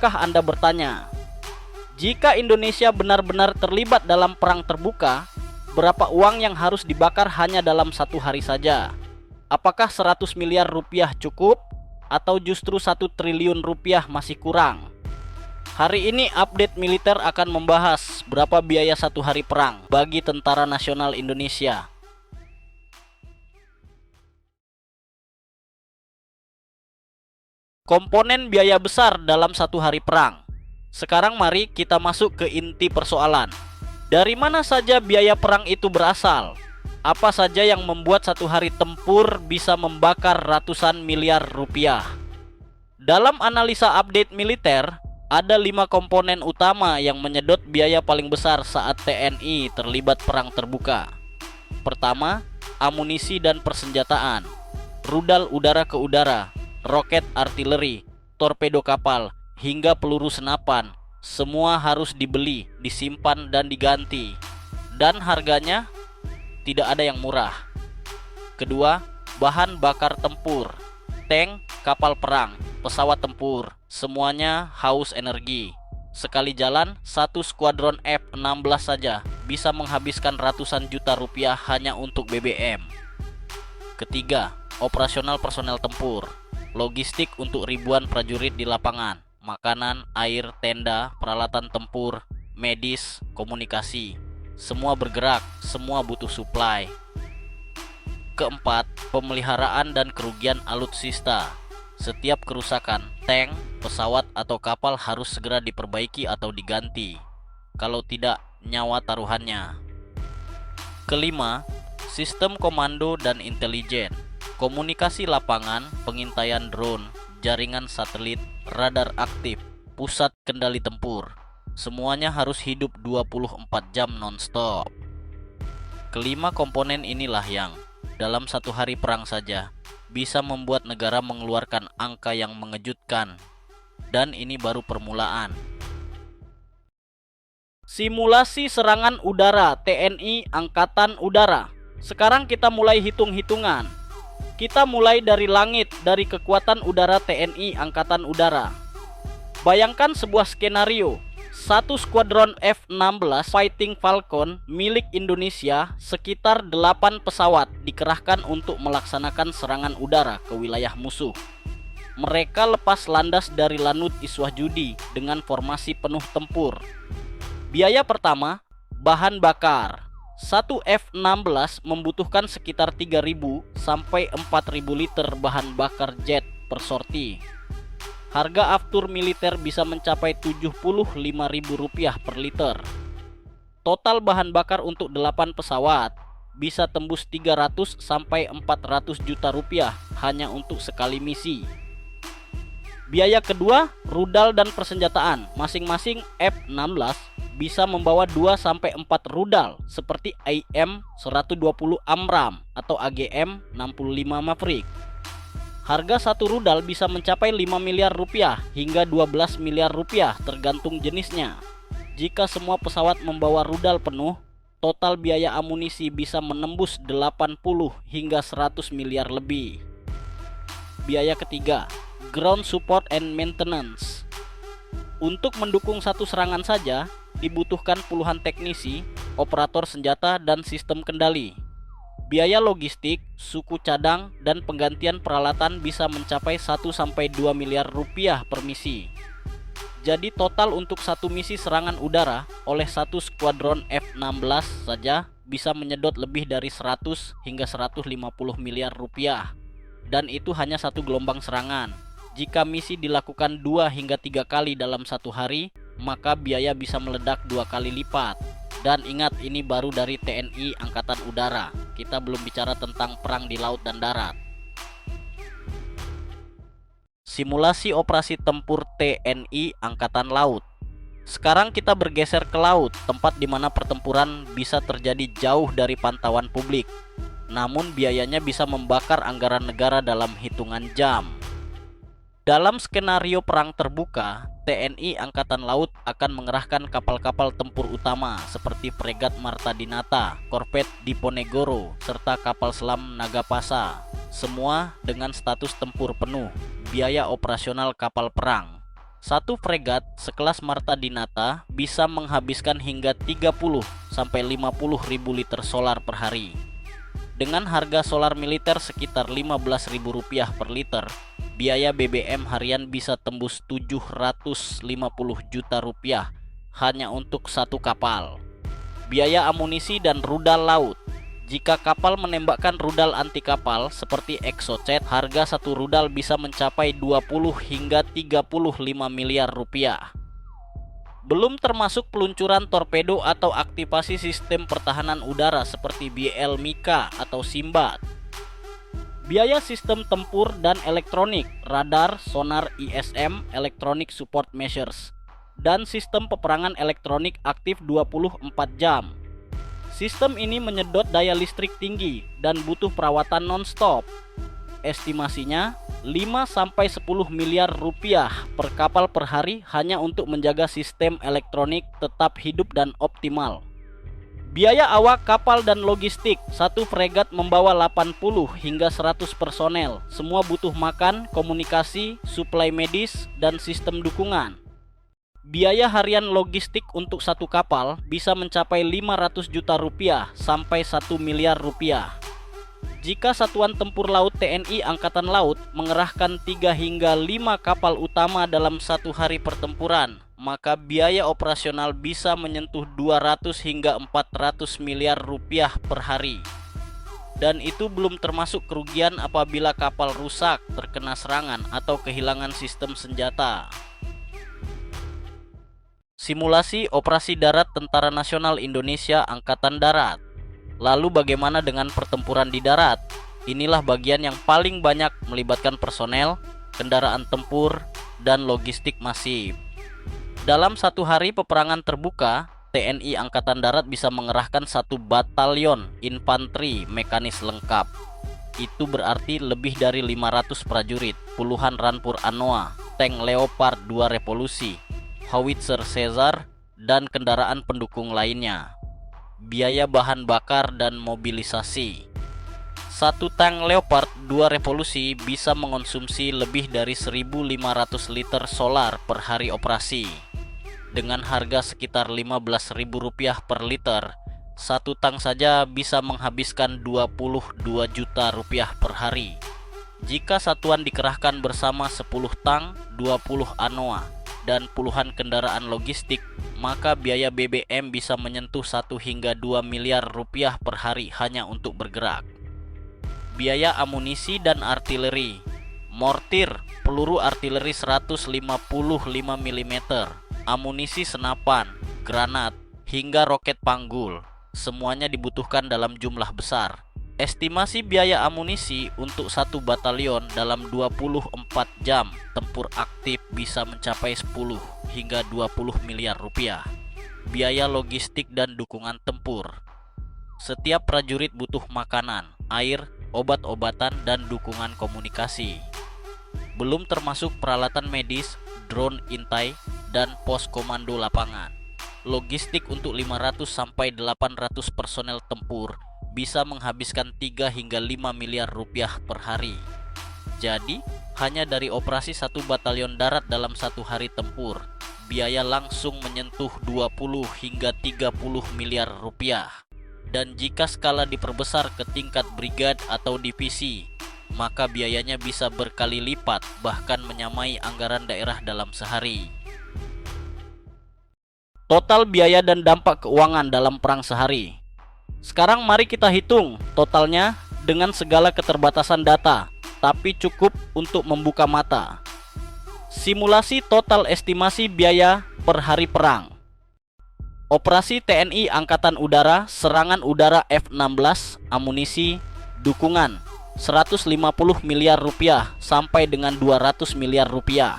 Pernahkah Anda bertanya, jika Indonesia benar-benar terlibat dalam perang terbuka, berapa uang yang harus dibakar hanya dalam satu hari saja? Apakah 100 miliar rupiah cukup? Atau justru 1 triliun rupiah masih kurang? Hari ini update militer akan membahas berapa biaya satu hari perang bagi Tentara Nasional Indonesia. Komponen biaya besar dalam satu hari perang. Sekarang mari kita masuk ke inti persoalan. Dari mana saja biaya perang itu berasal? Apa saja yang membuat satu hari tempur bisa membakar ratusan miliar rupiah? Dalam analisa update militer, ada 5 komponen utama yang menyedot biaya paling besar saat TNI terlibat perang terbuka. Pertama, amunisi dan persenjataan, rudal udara ke udara, roket artileri, torpedo kapal, hingga peluru senapan. Semua harus dibeli, disimpan, dan diganti. Dan harganya tidak ada yang murah. Kedua, bahan bakar tempur, tank, kapal perang, pesawat tempur, semuanya haus energi. Sekali jalan, satu skuadron F-16 saja bisa menghabiskan ratusan juta rupiah hanya untuk BBM. Ketiga, operasional personel tempur, logistik untuk ribuan prajurit di lapangan, makanan, air, tenda, peralatan tempur, medis, komunikasi. Semua bergerak, semua butuh suplai. Keempat, pemeliharaan dan kerugian alutsista. Setiap kerusakan, tank, pesawat, atau kapal harus segera diperbaiki atau diganti. Kalau tidak, nyawa taruhannya. Kelima, sistem komando dan intelijen. Komunikasi lapangan, pengintaian drone, jaringan satelit, radar aktif, pusat kendali tempur. Semuanya harus hidup 24 jam non-stop. Kelima komponen inilah yang dalam satu hari perang saja bisa membuat negara mengeluarkan angka yang mengejutkan. Dan ini baru permulaan. Simulasi serangan udara TNI Angkatan Udara. Sekarang kita mulai hitung-hitungan. Kita mulai dari langit, dari kekuatan udara TNI Angkatan Udara. Bayangkan sebuah skenario. Satu skuadron F-16 Fighting Falcon milik Indonesia, sekitar 8 pesawat dikerahkan untuk melaksanakan serangan udara ke wilayah musuh. Mereka lepas landas dari Lanut Iswahjudi dengan formasi penuh tempur. Biaya pertama, bahan bakar. Satu F-16 membutuhkan sekitar 3.000 sampai 4.000 liter bahan bakar jet per sorti. Harga aftur militer bisa mencapai Rp75.000 per liter. Total bahan bakar untuk 8 pesawat bisa tembus 300 sampai 400 juta rupiah hanya untuk sekali misi. Biaya kedua, rudal dan persenjataan. Masing-masing F-16 bisa membawa 2 sampai 4 rudal seperti AIM-120 AMRAAM atau AGM-65 Maverick. Harga satu rudal bisa mencapai 5 miliar rupiah hingga 12 miliar rupiah tergantung jenisnya. Jika semua pesawat membawa rudal penuh, total biaya amunisi bisa menembus 80 hingga 100 miliar lebih. Biaya ketiga, ground support and maintenance. Untuk mendukung satu serangan saja, dibutuhkan puluhan teknisi, operator senjata, dan sistem kendali. Biaya logistik, suku cadang, dan penggantian peralatan bisa mencapai 1 sampai 2 miliar rupiah per misi. Jadi total untuk satu misi serangan udara oleh satu skuadron F-16 saja bisa menyedot lebih dari 100 hingga 150 miliar rupiah. Dan itu hanya satu gelombang serangan. Jika misi dilakukan 2 hingga 3 kali dalam satu hari, maka biaya bisa meledak 2 kali lipat. Dan ingat, ini baru dari TNI Angkatan Udara. Kita belum bicara tentang perang di laut dan darat. Simulasi operasi tempur TNI Angkatan Laut. Sekarang kita bergeser ke laut, tempat di mana pertempuran bisa terjadi jauh dari pantauan publik. Namun biayanya bisa membakar anggaran negara dalam hitungan jam. Dalam skenario perang terbuka, TNI Angkatan Laut akan mengerahkan kapal-kapal tempur utama seperti fregat Marta Dinata, korvet Diponegoro, serta kapal selam Nagapasa. Semua dengan status tempur penuh. Biaya operasional kapal perang Satu fregat sekelas Marta Dinata bisa menghabiskan hingga 30 sampai 50 ribu liter solar per hari. Dengan harga solar militer sekitar Rp15.000 per liter, biaya BBM harian bisa tembus Rp750 juta hanya untuk satu kapal. Biaya amunisi dan rudal laut. Jika kapal menembakkan rudal anti kapal seperti Exocet, harga satu rudal bisa mencapai 20 hingga 35 miliar rupiah. Belum termasuk peluncuran torpedo atau aktivasi sistem pertahanan udara seperti BL Mika atau Simbat. Biaya sistem tempur dan elektronik, radar, sonar ISM, electronic support measures, dan sistem peperangan elektronik aktif 24 jam. Sistem ini menyedot daya listrik tinggi dan butuh perawatan non-stop. Estimasinya 5-10 miliar rupiah per kapal per hari hanya untuk menjaga sistem elektronik tetap hidup dan optimal. Biaya awak kapal dan logistik. Satu fregat membawa 80 hingga 100 personel. Semua butuh makan, komunikasi, suplai medis, dan sistem dukungan. Biaya harian logistik untuk satu kapal bisa mencapai 500 juta rupiah sampai 1 miliar rupiah. Jika Satuan Tempur Laut TNI Angkatan Laut mengerahkan 3 hingga 5 kapal utama dalam satu hari pertempuran, maka biaya operasional bisa menyentuh 200 hingga 400 miliar rupiah per hari. Dan itu belum termasuk kerugian apabila kapal rusak, terkena serangan, atau kehilangan sistem senjata. Simulasi Operasi Darat Tentara Nasional Indonesia Angkatan Darat. Lalu bagaimana dengan pertempuran di darat? Inilah bagian yang paling banyak melibatkan personel, kendaraan tempur, dan logistik masif. Dalam satu hari peperangan terbuka, TNI Angkatan Darat bisa mengerahkan 1 batalion infanteri mekanis lengkap. Itu berarti lebih dari 500 prajurit, puluhan rampur Anoa, tank Leopard 2 Revolusi, howitzer Caesar, dan kendaraan pendukung lainnya. Biaya bahan bakar dan mobilisasi. Satu tank Leopard 2 Revolusi bisa mengonsumsi lebih dari 1.500 liter solar per hari operasi. Dengan harga sekitar Rp15.000 per liter, satu tank saja bisa menghabiskan 22 juta rupiah per hari. Jika satuan dikerahkan bersama 10 tank, 20 Anoa, dan puluhan kendaraan logistik, maka biaya BBM bisa menyentuh 1 hingga 2 miliar rupiah per hari hanya untuk bergerak. Biaya amunisi dan artileri. Mortir, peluru artileri 155 mm, amunisi senapan, granat, hingga roket panggul, semuanya dibutuhkan dalam jumlah besar. Estimasi biaya amunisi untuk satu batalion dalam 24 jam tempur aktif bisa mencapai 10 hingga 20 miliar rupiah. Biaya logistik dan dukungan tempur. Setiap prajurit butuh makanan, air, obat-obatan, dan dukungan komunikasi. Belum termasuk peralatan medis, drone intai, dan pos komando lapangan. Logistik untuk 500 sampai 800 personel tempur bisa menghabiskan 3 hingga 5 miliar rupiah per hari. Jadi, hanya dari operasi satu batalion darat dalam satu hari tempur, biaya langsung menyentuh 20 hingga 30 miliar rupiah. Dan jika skala diperbesar ke tingkat brigad atau divisi, maka biayanya bisa berkali lipat, bahkan menyamai anggaran daerah dalam sehari. Total biaya dan dampak keuangan dalam perang sehari. Sekarang mari kita hitung totalnya dengan segala keterbatasan data, tapi cukup untuk membuka mata. Simulasi total estimasi biaya per hari perang. Operasi TNI Angkatan Udara, serangan udara F-16, amunisi, dukungan 150 miliar rupiah sampai dengan 200 miliar rupiah.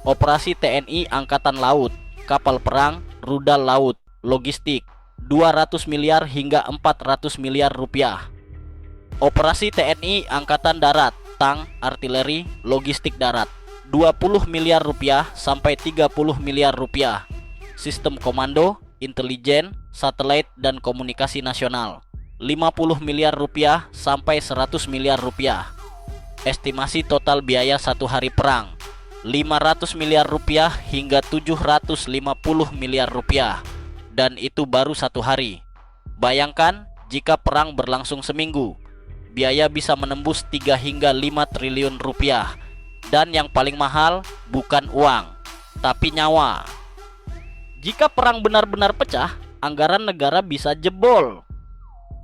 Operasi TNI Angkatan Laut, kapal perang, rudal laut, logistik 200 miliar hingga 400 miliar rupiah. Operasi TNI Angkatan Darat, tank, artileri, logistik darat 20 miliar rupiah sampai 30 miliar rupiah. Sistem komando, intelijen, satelit, dan komunikasi nasional 50 miliar rupiah sampai 100 miliar rupiah. Estimasi total biaya satu hari perang 500 miliar rupiah hingga 750 miliar rupiah. Dan itu baru 1 hari. Bayangkan jika perang berlangsung seminggu, biaya bisa menembus 3 hingga 5 triliun rupiah. Dan yang paling mahal bukan uang, tapi nyawa. Jika perang benar-benar pecah, anggaran negara bisa jebol.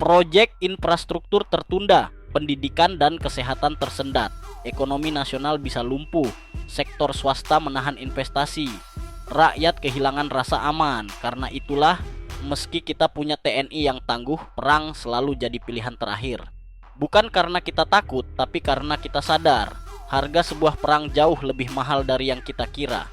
Proyek infrastruktur tertunda, pendidikan dan kesehatan tersendat, ekonomi nasional bisa lumpuh, sektor swasta menahan investasi, rakyat kehilangan rasa aman. Karena itulah, meski kita punya TNI yang tangguh, perang selalu jadi pilihan terakhir. Bukan karena kita takut, tapi karena kita sadar harga sebuah perang jauh lebih mahal dari yang kita kira.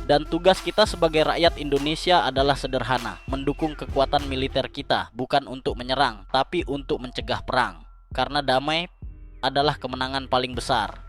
Dan tugas kita sebagai rakyat Indonesia adalah sederhana, mendukung kekuatan militer kita, bukan untuk menyerang, tapi untuk mencegah perang. Karena damai adalah kemenangan paling besar.